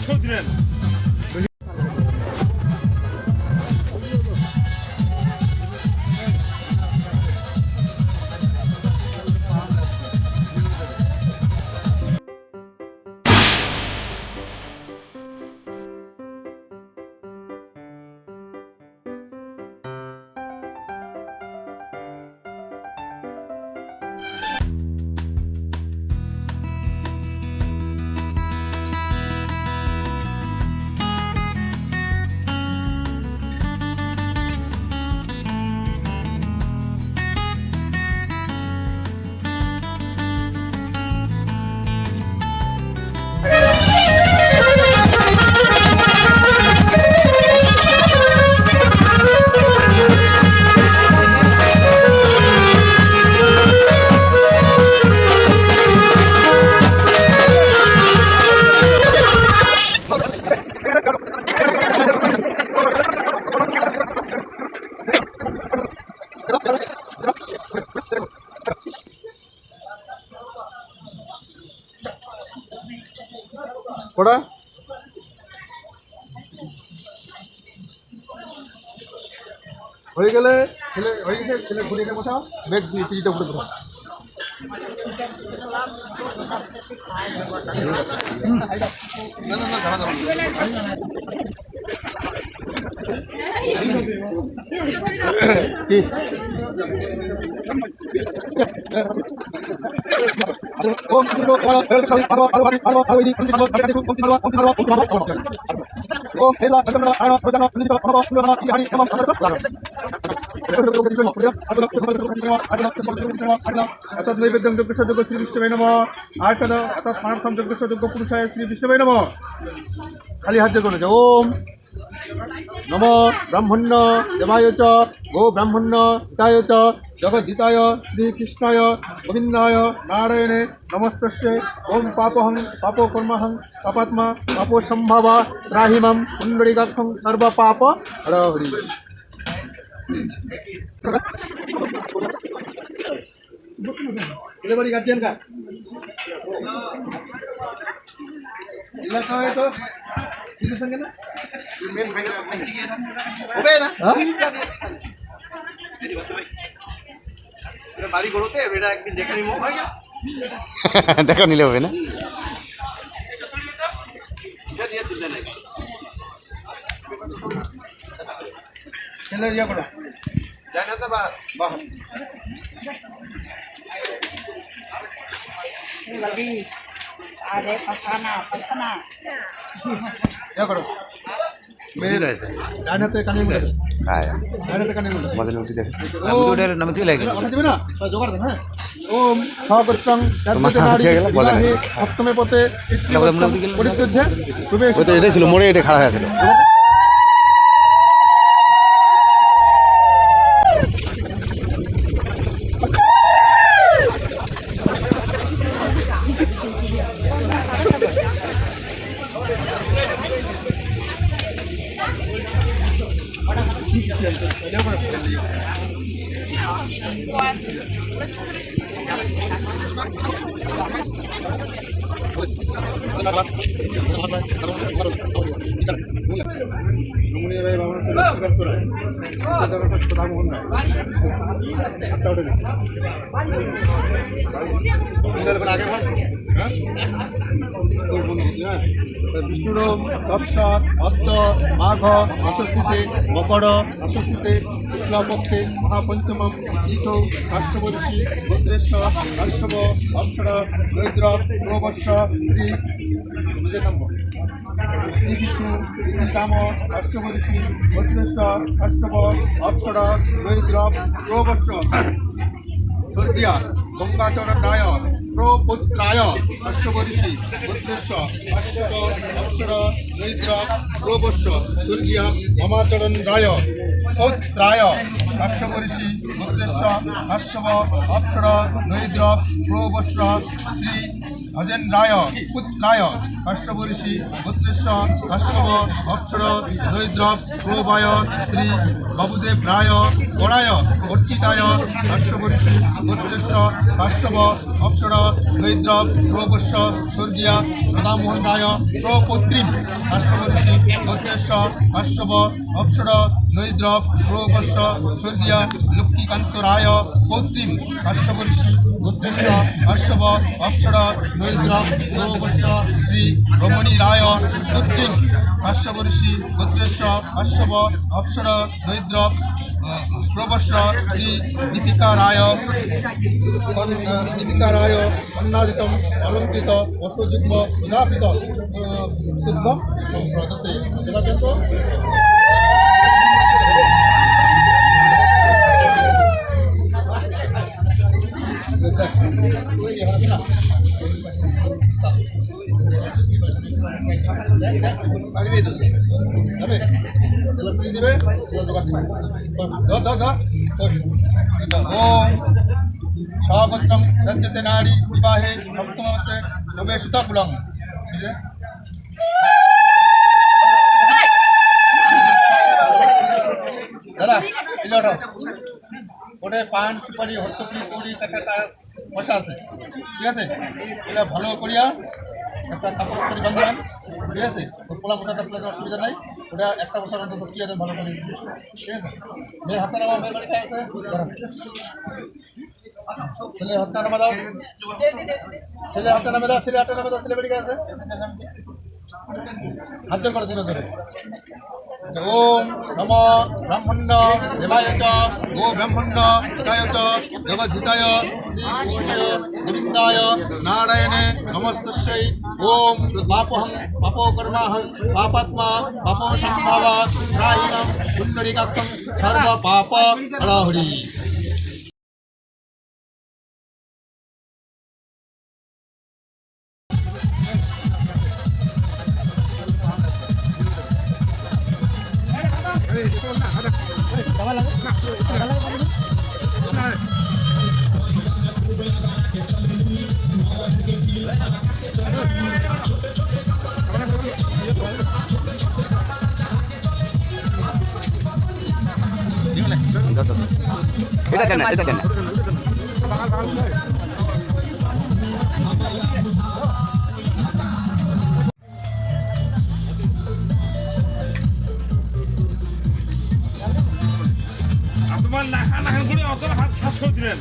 ভাস্কর দিলেন। ওটা হয়ে গেলে ছেলে হয়ে গেছে, ছেলে ঘুরিয়ে বসাও, বেগ দিয়ে চিঠিটা উপরে বসাও। नैवेद्यं यज्ञ श्री विष्णवे नमः आर्कद अर्थात स्नानार्थम यज्ञ पुरुषाय श्री विष्णवे नमः खाली हाथ जोड़ो ओम नमो ब्राह्मण्य देवाय च गो ब्राह्मण्य हिताय च जगद्धिताय श्रीकृष्णाय गोविंदाय नारायणे नमस्तस्यै ओम पापहं पापो कर्महं पापात्मा पापो संभव त्राहिमं पुंडरीकाक्षं सर्व पाप हरि बड़ी गार्जियन का तो संगे ना বাড়ি গড়তে এটা একদিন দেখা নিব ভাই দেখা নিলে হবে না ছেলে ইয়া করো জানা তো বাহ लगी अरे पसाना क्या करो मेरे जाने तो काने मुझे आया जाने तो काने मुझे मदन उसी देखे আমি তো ওটা নামতে লাগে समझ में ना तो जोगाड़ देना ओम सवृत्तं तद्वते सप्तमे पते परित्यज्य তুমি ও তো এটাই ছিল মোড়ে এটা খাড়া হয়ে ছিল विष्णु तत्सत भक्त माघ अष्टमीते मकर अष्टमीते शुक्लपक्षे महापंचम तीर्थौ काश्यपऋषि भद्रेश्वर काश्यप अक्षर नैद्र नववर्ष श्री विष्णु राम काश्यपऋषि भद्रेश्वर काश्यप अक्षर नैद्र नववर्ष स्वर्गीय गंगाचरण राय प्रपुत्राय काश्यपऋषि भद्रेश्वर काश्यप अक्षर नैद्र नववर्ष स्वर्गीय ममाचरण राय पौत्राय काश्यपऋषि গোত্রেশ্ব কাশ্যপ অপ্সর নৈদ্র প্রবস্র শ্রী অজেন্দ্রায় পুত্রায় কাশ্যপ ঋষি গোত্রেশ্ব কাশ্যপ অপ্সর নৈদ্র প্রবায় শ্রী বাবুদেব রায় গড়ায় অর্চিতায় কাশ্যপ ঋষি গোত্রেশ্ব কাশ্যপ অপ্সর নৈদ্র প্রবস্য স্বর্গীয়া সদামোহন রায় প্রপৌত্রীম কাশ্যপ ঋষি গোত্রেশ্ব কাশ্যপ অপ্সর নৈদ্র প্রবস্য স্বর্গীয়া লক্ষ্মীকান্ত রায় পৌত্রীম কাশ্যপ ঋষি গোত্রেশ্ব কাশ্যপ অপ্সর নৈদ্র প্রবস্য শ্রী রমণী রায় পুত্রীম কাশ্যপ ঋষি গোত্রেশ্ব কাশ্যপ অপ্সর নৈদ্র প্রবস্য শ্রী দীপিকা রায় অন্নাদিতম অলঙ্কৃত অশ্বযুগ্ম উদাপিত শুদ্ধ প্রদত্তে জেলাকেন্দ্র স্বাগতম সজ্জতে নারী বিবাহে সপ্তমতে তবে সুতাকুলং ঠিক আছে দাদা এই ওটা ওটা পান সুপারি হট্টপুরি কৌড়ি টাকাটা বসা আছে ঠিক আছে এটা ভালো করিয়া একটা কাপড় করে বাঁধবেন ঠিক আছে ওর পোলা মোটাটা প্লেটে অসুবিধা নাই ওটা একটা বছর অন্তত ক্লিয়ারে ভালো করে ঠিক আছে মেয়ের হাতে নামা মেয়ের বাড়িতে আছে ছেলে হাতটা নামা দাও ছেলে হাতটা নামে দাও ছেলে হাতটা নামে দাও ছেলে বাড়িতে আছে হাত করে ধরে ধরে ওম নম ব্রাহ্মণ্য দেবায় চ গো ব্রাহ্মণ্য হিতায় চ জগদ্ধিতায় শ্রী গোবিন্দায় নারায়ণে নমস্তস্যৈ ওম পাপহং পাপকর্মাহং পাপাত্মা পাপসম্ভাব ত্রাহিণং পুণ্ডরীকাক্ষং সর্ব পাপ হরহরি এটা কেন এটা কেন তোমার নাকা নাকা করে অত হাত শ্বাস করে দিলেন